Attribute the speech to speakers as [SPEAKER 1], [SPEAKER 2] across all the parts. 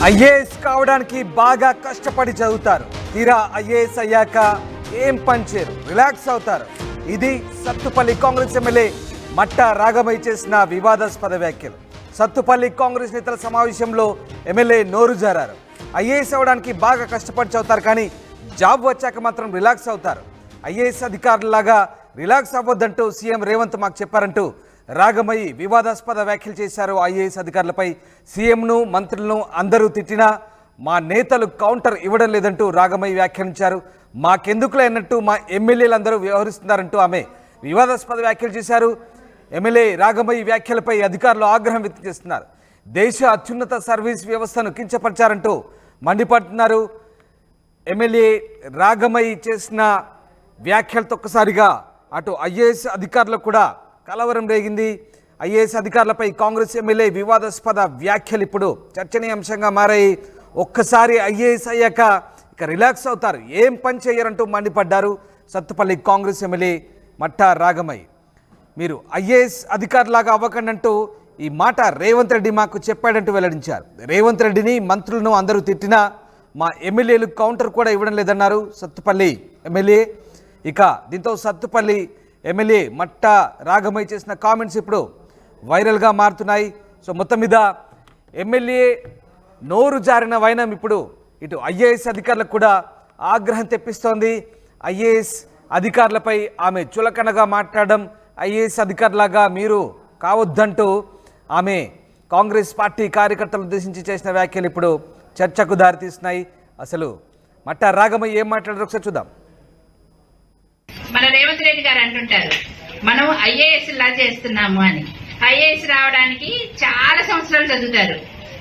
[SPEAKER 1] IAS కావడానికి బాగా కష్టపడి చదువుతారు. తీరా ఐఏఎస్ అయ్యాక ఏం పనిచేయరు, రిలాక్స్ అవుతారు. ఇది సత్తుపల్లి కాంగ్రెస్ ఎమ్మెల్యే మట్టా రాఘమయ్య చేసిన వివాదాస్పద వ్యాఖ్యలు. సత్తుపల్లి కాంగ్రెస్ నేతల సమావేశంలో ఎమ్మెల్యే నోరు జారారు. ఐఏఎస్ అవ్వడానికి బాగా కష్టపడి చదువుతారు, కానీ జాబ్ వచ్చాక మాత్రం రిలాక్స్ అవుతారు. ఐఏఎస్ అధికారులాగా రిలాక్స్ అవ్వద్దంటూ సీఎం రేవంత్ మాకు చెప్పారంటూ రాఘమయ్య వివాదాస్పద వ్యాఖ్యలు చేశారు. ఐఏఎస్ అధికారులపై సీఎంను మంత్రులను అందరూ తిట్టినా మా నేతలు కౌంటర్ ఇవ్వడం లేదంటూ రాఘమయ్య వ్యాఖ్యానించారు. మాకెందుకులే అన్నట్టు మా ఎమ్మెల్యేలందరూ వ్యవహరిస్తున్నారంటూ ఆమె వివాదాస్పద వ్యాఖ్యలు చేశారు. ఎమ్మెల్యే రాఘమయ్య వ్యాఖ్యలపై అధికారులు ఆగ్రహం వ్యక్తం చేస్తున్నారు. దేశ అత్యున్నత సర్వీస్ వ్యవస్థను కించపరిచారంటూ మండిపడుతున్నారు. ఎమ్మెల్యే రాఘమయ్య చేసిన వ్యాఖ్యలతో ఒక్కసారిగా అటు ఐఏఎస్ అధికారులకు కూడా కలవరం రేగింది. ఐఏఎస్ అధికారులపై కాంగ్రెస్ ఎమ్మెల్యే వివాదాస్పద వ్యాఖ్యలు ఇప్పుడు చర్చనీయాంశంగా మారాయి. ఒక్కసారి ఐఏఎస్ అయ్యాక ఇక రిలాక్స్ అవుతారు, ఏం పని చేయరంటూ మండిపడ్డారు సత్తుపల్లి కాంగ్రెస్ ఎమ్మెల్యే మట్టా రాఘమయ్య. మీరు ఐఏఎస్ అధికారులాగా అవ్వకండంటూ ఈ మాట రేవంత్ రెడ్డి మాకు చెప్పాడంటూ వెల్లడించారు. రేవంత్ రెడ్డిని మంత్రులను అందరూ తిట్టినా మా ఎమ్మెల్యేలు కౌంటర్ కూడా ఇవ్వడం లేదన్నారు సత్తుపల్లి ఎమ్మెల్యే. ఇక దీంతో సత్తుపల్లి ఎమ్మెల్యే మట్టా రాఘమయ్య చేసిన కామెంట్స్ ఇప్పుడు వైరల్గా మారుతున్నాయి. సో మొత్తం మీద ఎమ్మెల్యే నోరు జారిన వైనం ఇప్పుడు ఇటు ఐఏఎస్ అధికారులకు కూడా ఆగ్రహం తెప్పిస్తోంది. ఐఏఎస్ అధికారులపై ఆమె చులకనగా మాట్లాడడం, ఐఏఎస్ అధికారులాగా మీరు కావద్దంటూ ఆమె కాంగ్రెస్ పార్టీ కార్యకర్తలను ఉద్దేశించి చేసిన వ్యాఖ్యలు ఇప్పుడు చర్చకు దారితీస్తున్నాయి. అసలు మట్టా రాఘమయ్య ఏం మాట్లాడారు ఒకసారి చూద్దాం.
[SPEAKER 2] మన రేవంత్ రెడ్డి గారు అంటుంటారు మనం ఐఏఎస్ లా చేస్తున్నాము అని. ఐఏఎస్ రావడానికి చాలా సంవత్సరాలు చదువుతారు.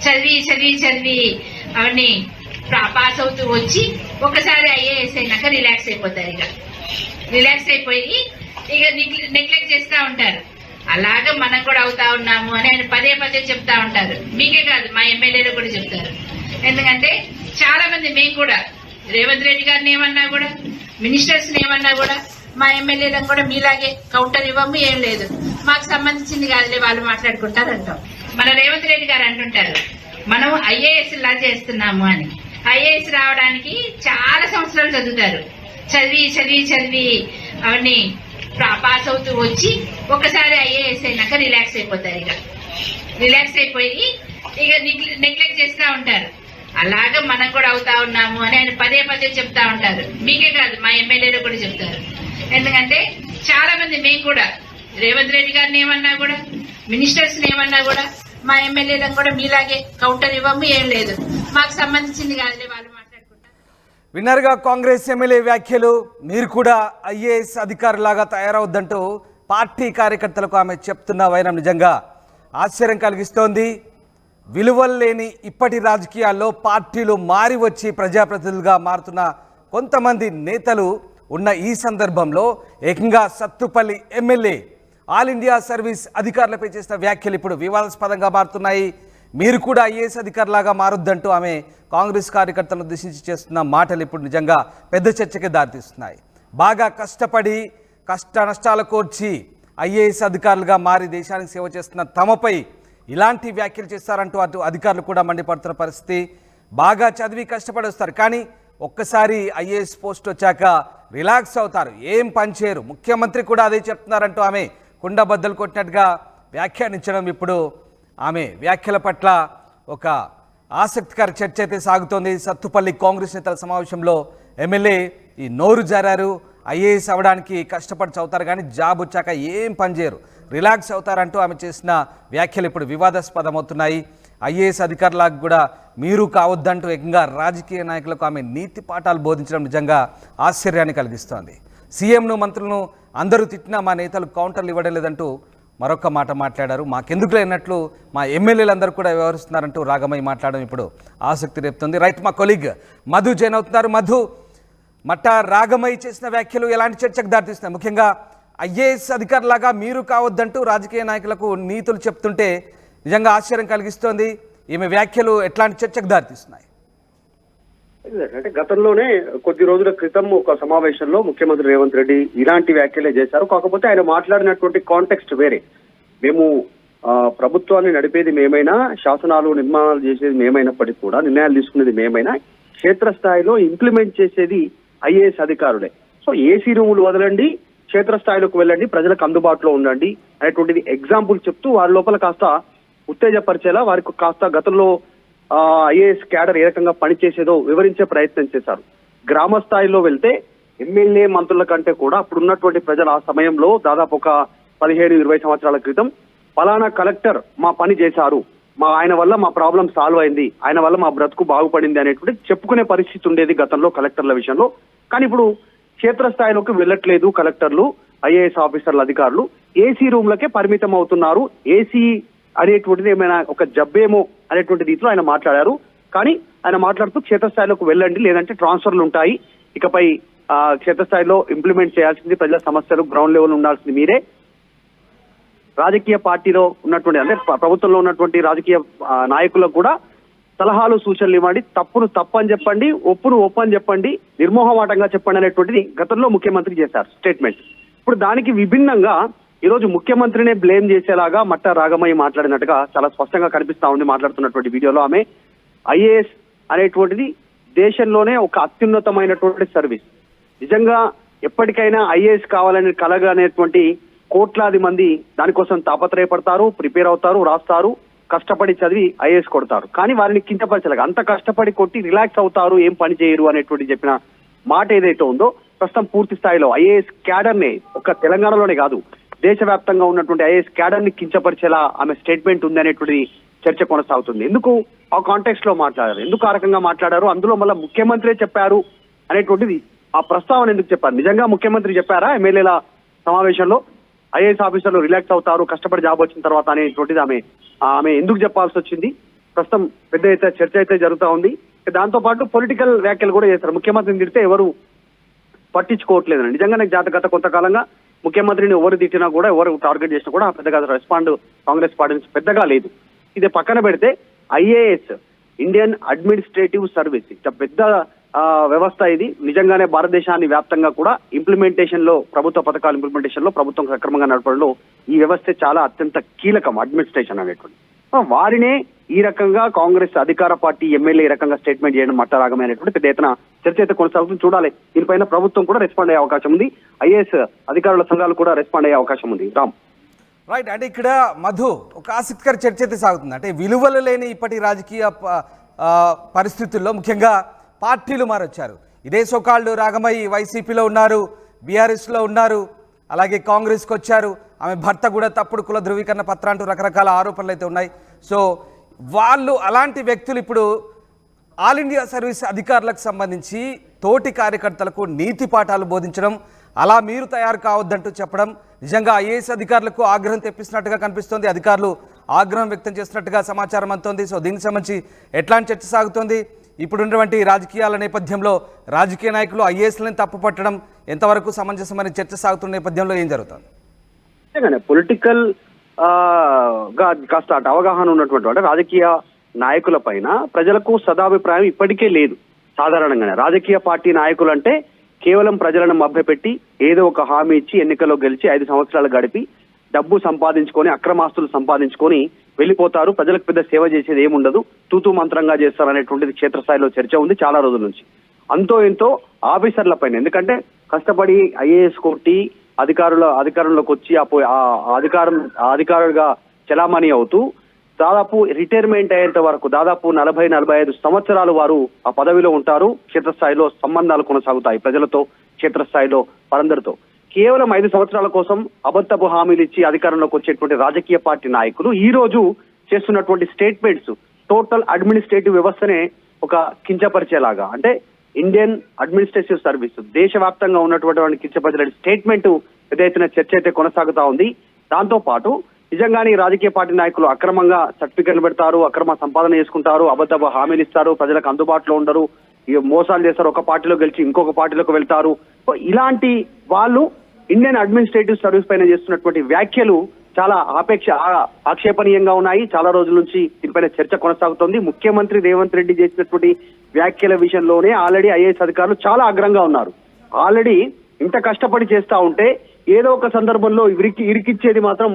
[SPEAKER 2] చదివి చదివి చదివి అవన్నీ పాస్ అవుతూ వచ్చి ఒకసారి ఐఏఎస్ అయినాక రిలాక్స్ అయిపోతారు. రిలాక్స్ అయిపోయి ఇక నెగ్లెక్ట్ చేస్తూ ఉంటారు. అలాగా మనం కూడా అవుతా ఉన్నాము అని ఆయన పదే పదే చెప్తా ఉంటారు. మీకే కాదు, మా ఎమ్మెల్యేలు కూడా చెప్తారు. ఎందుకంటే చాలా మంది మేము కూడా రేవంత్ రెడ్డి గారిని ఏమన్నా కూడా, మినిస్టర్స్ ఏమన్నా కూడా మా ఎమ్మెల్యేలకు కూడా మీలాగే కౌంటర్ ఇవ్వము, ఏం లేదు, మాకు సంబంధించింది కాదులే, వాళ్ళు మాట్లాడుకుంటారు అంటాం. మన రేవంత్ రెడ్డి గారు అంటుంటారు మనం ఐఏఎస్ లా చేస్తున్నాము అని. ఐఏఎస్ రావడానికి చాలా సంవత్సరాలు చదువుతారు. చదివి చదివి చదివి అవన్నీ పాస్ అవుతూ వచ్చి ఒకసారి ఐఏఎస్ అయినాక రిలాక్స్ అయిపోతారు. రిలాక్స్ అయిపోయి ఇక నెగ్లెక్ట్ చేస్తూ ఉంటారు. అలాగా మనం కూడా అవుతా ఉన్నాము అని ఆయన పదే పదే చెప్తా ఉంటారు. మీకే కాదు, మా ఎమ్మెల్యేలు కూడా చెప్తారు. ఎందుకంటే చాలా మంది మేము కూడా రేవంత్ రెడ్డి గారిని ఏమన్నా కూడా, మినిస్టర్స్ ఏమన్నా కూడా మా ఎమ్మెల్యేలకు కూడా మీలాగే కౌంటర్ ఇవ్వము, ఏం లేదు, మాకు సంబంధించింది కాదులే, వాళ్ళు మాట్లాడుకుంటారు.
[SPEAKER 1] విన్నర్గా కాంగ్రెస్ ఎమ్మెల్యే వ్యాఖ్యలు. మీరు కూడా ఐఏఎస్ అధికారులాగా తయారవద్దంటూ పార్టీ కార్యకర్తలకు ఆమె చెప్తున్న వైనం నిజంగా ఆశ్చర్యం కలిగిస్తోంది. విలువలు లేని ఇప్పటి రాజకీయాల్లో పార్టీలు మారి వచ్చి ప్రజాప్రతినిధులుగా మారుతున్న కొంతమంది నేతలు ఉన్న ఈ సందర్భంలో ఏకంగా Sathupalli MLA all India service అధికారులపై చేసిన వ్యాఖ్యలు ఇప్పుడు వివాదాస్పదంగా మారుతున్నాయి. మీరు కూడా ఐఏఎస్ అధికారులాగా మారొద్దంటూ ఆమె కాంగ్రెస్ కార్యకర్తలను ఉద్దేశించి చేస్తున్న మాటలు ఇప్పుడు నిజంగా పెద్ద చర్చకి దారితీస్తున్నాయి. బాగా కష్టపడి కష్ట నష్టాలు కోర్చి ఐఏఎస్ అధికారులుగా మారి దేశానికి సేవ చేస్తున్న తమపై ఇలాంటి వ్యాఖ్యలు చేస్తారంటూ అటు అధికారులు కూడా మండిపడుతున్న పరిస్థితి. బాగా చదివి కష్టపడి వస్తారు, కానీ ఒక్కసారి ఐఏఎస్ పోస్ట్ వచ్చాక రిలాక్స్ అవుతారు, ఏం పని చేయరు. ముఖ్యమంత్రి కూడా అదే చెప్తున్నారంటూ ఆమె కుండ బద్దలు కొట్టినట్టుగా వ్యాఖ్యానించడం ఇప్పుడు ఆమె వ్యాఖ్యల పట్ల ఒక ఆసక్తికర చర్చ అయితే సాగుతోంది. సత్తుపల్లి కాంగ్రెస్ నేతల సమావేశంలో ఎమ్మెల్యే ఈ నోరు జారారు. ఐఏఎస్ అవ్వడానికి కష్టపడి చదువుతారు, కానీ జాబ్ వచ్చాక ఏం పని చేయరు, రిలాక్స్ అవుతారంటూ ఆమె చేసిన వ్యాఖ్యలు ఇప్పుడు వివాదాస్పదమవుతున్నాయి. ఐఏఎస్ అధికారులకు కూడా మీరు కావద్దంటూ ఏకంగా రాజకీయ నాయకులకు ఆమె నీతి పాఠాలు బోధించడం నిజంగా ఆశ్చర్యాన్ని కలిగిస్తోంది. సీఎంను మంత్రులను అందరూ తిట్టినా మా నేతలు కౌంటర్లు ఇవ్వడం లేదంటూ మరొక మాట మాట్లాడారు. మాకెందుకు లేనట్లు మా ఎమ్మెల్యేలందరూ కూడా వ్యవహరిస్తున్నారంటూ రాఘమయ్య మాట్లాడడం ఇప్పుడు ఆసక్తి రేపుతుంది. రైట్, మా కొలీగ్ మధు జాయిన్ అవుతున్నారు. మధు, మట్టా రాఘమయ్య చేసిన వ్యాఖ్యలు ఎలాంటి చర్చకు దారితీస్తున్నాయి? ముఖ్యంగా ఐఏఎస్ అధికారులాగా మీరు కావద్దంటూ రాజకీయ నాయకులకు నీతులు చెప్తుంటే నిజంగా ఆశ్చర్యం కలిగిస్తోంది. ఈమె వ్యాఖ్యలు ఎట్లాంటి చర్చకు దారితీస్తున్నాయి?
[SPEAKER 3] అంటే గతంలోనే కొద్ది రోజుల క్రితం ఒక సమావేశంలో ముఖ్యమంత్రి రేవంత్ రెడ్డి ఇలాంటి వ్యాఖ్యలే చేశారు. కాకపోతే ఆయన మాట్లాడినటువంటి కాంటెక్స్ట్ వేరే. మేము ప్రభుత్వాన్ని నడిపేది మేమైనా, శాసనాలు నిర్మాణాలు చేసేది మేమైనప్పటికీ కూడా, నిర్ణయాలు తీసుకునేది మేమైనా, క్షేత్రస్థాయిలో ఇంప్లిమెంట్ చేసేది ఐఏఎస్ అధికారులే. సో ఏసీ రూములు వదలండి, క్షేత్రస్థాయిలోకి వెళ్ళండి, ప్రజలకు అందుబాటులో ఉండండి అనేటువంటిది ఎగ్జాంపుల్ చెప్తూ వారి లోపల కాస్త ఉత్తేజపరిచేలా, వారికి కాస్త గతంలో ఐఏఎస్ క్యాడర్ ఏ రకంగా పనిచేసేదో వివరించే ప్రయత్నం చేశారు. గ్రామ స్థాయిలో వెళ్తే ఎమ్మెల్యే మంత్రుల కంటే కూడా అప్పుడున్నటువంటి ప్రజలు ఆ సమయంలో దాదాపు ఒక 15-20 సంవత్సరాల క్రితం ఫలానా కలెక్టర్ మా పని చేశారు, ఆయన వల్ల మా ప్రాబ్లం సాల్వ్ అయింది, ఆయన వల్ల మా బ్రతుకు బాగుపడింది అనేటువంటి చెప్పుకునే పరిస్థితి ఉండేది గతంలో కలెక్టర్ల విషయంలో. కానీ ఇప్పుడు క్షేత్రస్థాయిలోకి వెళ్ళట్లేదు కలెక్టర్లు, ఐఏఎస్ ఆఫీసర్ల అధికారులు, ఏసీ రూమ్లకే పరిమితం అవుతున్నారు. ఏసీ అనేటువంటిది ఏమైనా ఒక జబ్బేమో అనేటువంటి రీతిలో ఆయన మాట్లాడారు. కానీ ఆయన మాట్లాడుతూ క్షేత్రస్థాయిలోకి వెళ్ళండి, లేదంటే ట్రాన్స్ఫర్లు ఉంటాయి, ఇకపై క్షేత్రస్థాయిలో ఇంప్లిమెంట్ చేయాల్సింది ప్రజల సమస్యలు గ్రౌండ్ లెవెల్ ఉండాల్సింది మీరే. రాజకీయ పార్టీలో ఉన్నటువంటి అంటే ప్రభుత్వంలో ఉన్నటువంటి రాజకీయ నాయకులకు కూడా సలహాలు సూచనలు ఇవ్వండి, తప్పును తప్పని చెప్పండి, ఒప్పును ఒప్పని చెప్పండి, నిర్మోహమాటంగా చెప్పండి అనేటువంటిది గతంలో ముఖ్యమంత్రి చేశారు స్టేట్మెంట్. ఇప్పుడు దానికి విభిన్నంగా ఈరోజు ముఖ్యమంత్రినే బ్లేమ్ చేసేలాగా మట్టా రాగమయ్య మాట్లాడినట్టుగా చాలా స్పష్టంగా కనిపిస్తా ఉంది మాట్లాడుతున్నటువంటి వీడియోలో. ఆమె ఐఏఎస్ అనేటువంటిది దేశంలోనే ఒక అత్యున్నతమైనటువంటి సర్వీస్. నిజంగా ఎప్పటికైనా ఐఏఎస్ కావాలని కలగనేటువంటి కోట్లాది మంది దానికోసం తాపత్రయపడతారు, ప్రిపేర్ అవుతారు, రాస్తారు, కష్టపడి చదివి ఐఏఎస్ కొడతారు. కానీ వారిని కించపరచలేక అంత కష్టపడి కొట్టి రిలాక్స్ అవుతారు, ఏం పని చేయరు అనేటువంటి చెప్పిన మాట ఏదైతే ఉందో, ప్రస్తుతం పూర్తి స్థాయిలో ఐఏఎస్ క్యాడర్ ని ఒక తెలంగాణలోనే కాదు దేశవ్యాప్తంగా ఉన్నటువంటి ఐఏఎస్ క్యాడర్ ని కించపరిచేలా ఆమె స్టేట్మెంట్ ఉంది అనేటువంటి చర్చ కొనసాగుతుంది. ఎందుకు ఆ కాంటెక్స్ట్ లో మాట్లాడారు, ఎందుకు ఆ రకంగా మాట్లాడారు, అందులో మళ్ళీ ముఖ్యమంత్రే చెప్పారు అనేటువంటిది ఆ ప్రస్తావన ఎందుకు చెప్పారు? నిజంగా ముఖ్యమంత్రి చెప్పారా ఎమ్మెల్యేల సమావేశంలో ఐఏఎస్ ఆఫీసర్లు రిలాక్స్ అవుతారు కష్టపడి జాబ్ వచ్చిన తర్వాత అనేటువంటిది ఆమె ఎందుకు చెప్పాల్సి వచ్చింది? ప్రస్తుతం పెద్ద అయితే చర్చ అయితే జరుగుతూ ఉంది. దాంతో పాటు పొలిటికల్ వ్యాఖ్యలు కూడా చేస్తారు. ముఖ్యమంత్రిని తిడితే ఎవరు పట్టించుకోవట్లేదు. నిజంగానే గత కొంతకాలంగా ముఖ్యమంత్రిని ఎవరు తిట్టినా కూడా, ఎవరు టార్గెట్ చేసినా కూడా పెద్దగా రెస్పాండ్ కాంగ్రెస్ పార్టీ నుంచి పెద్దగా లేదు. ఇది పక్కన పెడితే ఐఏఎస్ ఇండియన్ అడ్మినిస్ట్రేటివ్ సర్వీస్ ఇంత పెద్ద వ్యవస్థ. ఇది నిజంగానే భారతదేశాన్ని వ్యాప్తంగా కూడా ఇంప్లిమెంటేషన్ లో, ప్రభుత్వ పథకాల ఇంప్లిమెంటేషన్ లో, ప్రభుత్వం సక్రమంగా నడపడంలో ఈ వ్యవస్థ చాలా అత్యంత కీలకం అడ్మినిస్ట్రేషన్ అనేటువంటి. వారినే ఈ రకంగా కాంగ్రెస్ అధికార పార్టీ ఎమ్మెల్యే ఈ రకంగా స్టేట్మెంట్ చేయడం మట్టరాగమే అనేటువంటి పెద్ద ఎత్తున చర్చ అయితే కొనసాగుతుంది. చూడాలి, దీనిపైన ప్రభుత్వం కూడా రెస్పాండ్ అయ్యే అవకాశం ఉంది, ఐఏఎస్ అధికారుల సంఘాలు కూడా రెస్పాండ్ అయ్యే అవకాశం ఉంది. రామ్
[SPEAKER 1] రైట్. అంటే ఇక్కడ మధు ఒక ఆసక్తికర చర్చ అయితే సాగుతుంది. అంటే విలువలు లేని ఇప్పటి రాజకీయ పరిస్థితుల్లో ముఖ్యంగా పార్టీలు మారొచ్చారు. ఇదే సోకాళ్ళు రాగమయ్యి వైసీపీలో ఉన్నారు, బీఆర్ఎస్లో ఉన్నారు, అలాగే కాంగ్రెస్కి వచ్చారు. ఆమె భర్త కూడా తప్పుడు కుల ధృవీకరణ పత్రం అంటూ రకరకాల ఆరోపణలు అయితే ఉన్నాయి. సో వాళ్ళు అలాంటి వ్యక్తులు ఇప్పుడు ఆల్ ఇండియా సర్వీస్ అధికారులకు సంబంధించి తోటి కార్యకర్తలకు నీతి పాఠాలు బోధించడం, అలా మీరు తయారు కావద్దంటూ చెప్పడం నిజంగా ఐఏఎస్ అధికారులకు ఆగ్రహం తెప్పిస్తున్నట్టుగా కనిపిస్తోంది. అధికారులు ఆగ్రహం వ్యక్తం చేస్తున్నట్టుగా సమాచారం అందుతోంది. సో దీనికి సంబంధించి ఎట్లాంటి చర్చ సాగుతోంది? ఇప్పుడున్నటువంటి రాజకీయాల నేపథ్యంలో రాజకీయ నాయకులు ఐఏఎస్లను తప్పు పట్టడం ఎంతవరకు సమంజసమని చర్చ సాగుతున్న నేపథ్యంలో ఏం జరుగుతుంది?
[SPEAKER 3] పొలిటికల్ గా కాస్త అవగాహన ఉన్నటువంటి అంటే రాజకీయ నాయకుల పైన ప్రజలకు సదాభిప్రాయం ఇప్పటికే లేదు. సాధారణంగానే రాజకీయ పార్టీ నాయకులు అంటే కేవలం ప్రజలను మభ్యపెట్టి ఏదో ఒక హామీ ఇచ్చి ఎన్నికల్లో గెలిచి 5 సంవత్సరాలు గడిపి డబ్బు సంపాదించుకొని అక్రమాస్తులు సంపాదించుకొని వెళ్ళిపోతారు. ప్రజలకు పెద్ద సేవ చేసేది ఏముండదు, తూతూ మంత్రంగా చేస్తారు అనేటువంటిది క్షేత్రస్థాయిలో చర్చ ఉంది చాలా రోజుల నుంచి. అంతో ఎంతో ఆఫీసర్ల పైన, ఎందుకంటే కష్టపడి ఐఏఎస్ కొట్టి అధికారంలోకి వచ్చి అధికారులుగా చలామణి అవుతూ దాదాపు రిటైర్మెంట్ అయ్యేంత వరకు దాదాపు 40-45 సంవత్సరాలు వారు ఆ పదవిలో ఉంటారు. క్షేత్రస్థాయిలో సంబంధాలు కొనసాగుతాయి ప్రజలతో, క్షేత్రస్థాయిలో వారందరితో. కేవలం 5 సంవత్సరాల కోసం అబద్ధపు హామీలు ఇచ్చి అధికారంలోకి వచ్చేటువంటి రాజకీయ పార్టీ నాయకులు ఈ రోజు చేస్తున్నటువంటి స్టేట్మెంట్స్ టోటల్ అడ్మినిస్ట్రేటివ్ వ్యవస్థనే ఒక కించపరిచేలాగా, అంటే ఇండియన్ అడ్మినిస్ట్రేటివ్ సర్వీస్ దేశవ్యాప్తంగా ఉన్నటువంటి కించపరిచే స్టేట్మెంట్ ఏదైతే చర్చ అయితే కొనసాగుతా ఉంది. దాంతో పాటు నిజంగానే రాజకీయ పార్టీ నాయకులు అక్రమంగా సర్టిఫికెట్లు పెడతారు, అక్రమ సంపాదన చేసుకుంటారు, అబద్ధపు హామీలు ఇస్తారు, ప్రజలకు అందుబాటులో ఉండరు, మోసాలు చేస్తారు, ఒక పార్టీలో గెలిచి ఇంకొక పార్టీలోకి వెళ్తారు. ఇలాంటి వాళ్ళు ఇండియన్ అడ్మినిస్ట్రేటివ్ సర్వీస్ పైన చేస్తున్నటువంటి వ్యాఖ్యలు చాలా ఆక్షేపణీయంగా ఉన్నాయి. చాలా రోజుల నుంచి దీనిపైన చర్చ కొనసాగుతోంది. ముఖ్యమంత్రి రేవంత్ రెడ్డి చేసినటువంటి వ్యాఖ్యల విషయంలోనే ఆల్రెడీ ఐఏఎస్ అధికారులు చాలా అగ్రంగా ఉన్నారు. ఆల్రెడీ ఇంత కష్టపడి చేస్తా ఉంటే ఏదో ఒక సందర్భంలో ఇరికిచ్చేది మాత్రం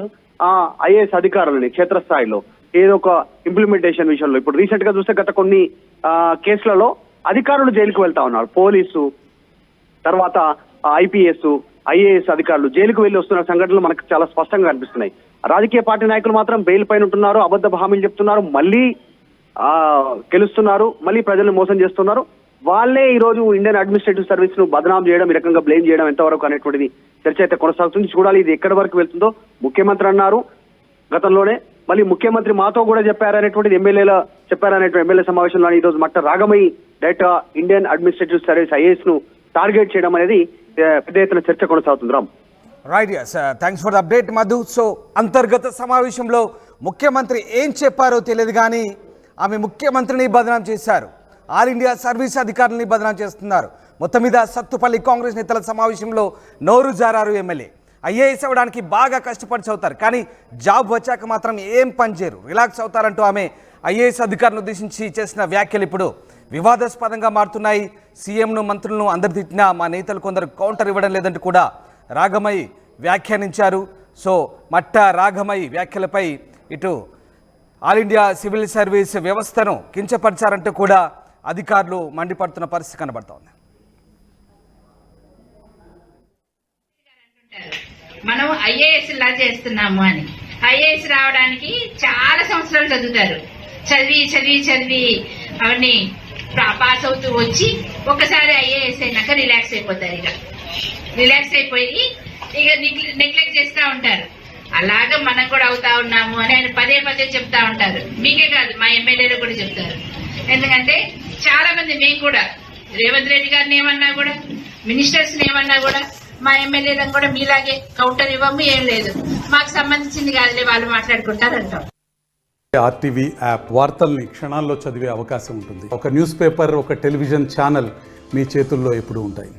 [SPEAKER 3] ఐఏఎస్ అధికారులని క్షేత్రస్థాయిలో ఏదో ఒక ఇంప్లిమెంటేషన్ విషయంలో ఇప్పుడు రీసెంట్ గా చూస్తే గత కొన్ని కేసులలో అధికారులు జైలుకు వెళ్తా ఉన్నారు. పోలీసు తర్వాత ఐపీఎస్ ఐఏఎస్ అధికారులు జైలుకు వెళ్లి వస్తున్న సంఘటనలు మనకు చాలా స్పష్టంగా కనిపిస్తున్నాయి. రాజకీయ పార్టీ నాయకులు మాత్రం బెయిల్ పైన ఉంటున్నారు, అబద్ధ హామీలు చెప్తున్నారు, మళ్ళీ గెలుస్తున్నారు, మళ్ళీ ప్రజలను మోసం చేస్తున్నారు. వాళ్ళే ఈ రోజు ఇండియన్ అడ్మినిస్ట్రేటివ్ సర్వీస్ ను బదనాం చేయడం, ఈ రకంగా బ్లేమ్ చేయడం ఎంతవరకు అనేటువంటిది చర్చ అయితే కొనసాగుతుంది. చూడాలి ఇది ఎక్కడి వరకు వెళ్తుందో. ముఖ్యమంత్రి అన్నారు గతంలోనే, మళ్ళీ ముఖ్యమంత్రి మాతో కూడా చెప్పారనేటువంటిది ఎమ్మెల్యే సమావేశంలో ఈ రోజు మట్ట Ragamayi direct Indian administrative service IAS ను టార్గెట్ చేయడం అనేది పెద్ద ఎత్తున చర్చ కొనసాగుతుంది. Ram,
[SPEAKER 1] right, thanks for the update Madhu. So అంతర్గత సమావేశంలో ముఖ్యమంత్రి ఏం చెప్పారో తెలియదు కానీ ఆమె ముఖ్యమంత్రిని బదనాం చేశారు, ఆల్ ఇండియా సర్వీస్ అధికారులని బదనాం చేస్తున్నారు. మొత్తం మీద సత్తుపల్లి కాంగ్రెస్ నేతల సమావేశంలో నోరు జారారు ఎమ్మెల్యే. ఐఏఎస్ అవ్వడానికి బాగా కష్టపడి చదువుతారు కానీ జాబ్ వచ్చాక మాత్రం ఏం పని చేయరు, రిలాక్స్ అవుతారంటూ ఆమె ఐఏఎస్ అధికారులను ఉద్దేశించి చేసిన వ్యాఖ్యలు ఇప్పుడు వివాదాస్పదంగా మారుతున్నాయి. సీఎంను మంత్రులను అందరు తిట్టినా మా నేతలు కొందరు కౌంటర్ ఇవ్వడం లేదంటూ కూడా రాగమయ్య వ్యాఖ్యానించారు. సో మట్ట రాగమయ్య వ్యాఖ్యలపై ఇటు ఆల్ ఇండియా సివిల్ సర్వీస్ వ్యవస్థను కించపరిచారంటూ కూడా అధికారులు మండిపడుతున్న పరిస్థితి కనబడుతోంది.
[SPEAKER 2] మనం ఐఏఎస్ లా చేస్తున్నాము అని. ఐఏఎస్ రావడానికి చాలా సంవత్సరాలు చదువుతారు. చదివి అవన్నీ పాస్ అవుతూ వచ్చి ఒకసారి ఐఏఎస్ అయినాక రిలాక్స్ అయిపోతారు. రిలాక్స్ అయిపోయి నెగ్లెక్ట్ చేస్తూ ఉంటారు. అలాగా మనం కూడా అవుతా ఉన్నాము అని ఆయన పదే చెప్తా ఉంటారు. మీకే కాదు, మా ఎమ్మెల్యేలు కూడా చెప్తారు. ఎందుకంటే చాలా మంది మేము కూడా రేవంత్ రెడ్డి గారిని ఏమన్నా కూడా, మినిస్టర్స్ ఏమన్నా కూడా, మా ఎమ్మెల్యేలకు కూడా మీలాగే కౌంటర్ ఇవ్వము, ఏం లేదు, మాకు సంబంధించింది కాదులే, వాళ్ళు మాట్లాడుకుంటారంటాం.
[SPEAKER 4] ఆర్టీవీ యాప్ వార్తల్ని క్షణాల్లో చదివే అవకాశం ఉంటుంది. ఒక న్యూస్ పేపర్, ఒక టెలివిజన్ ఛానల్ మీ చేతుల్లో ఎప్పుడూ ఉంటాయి.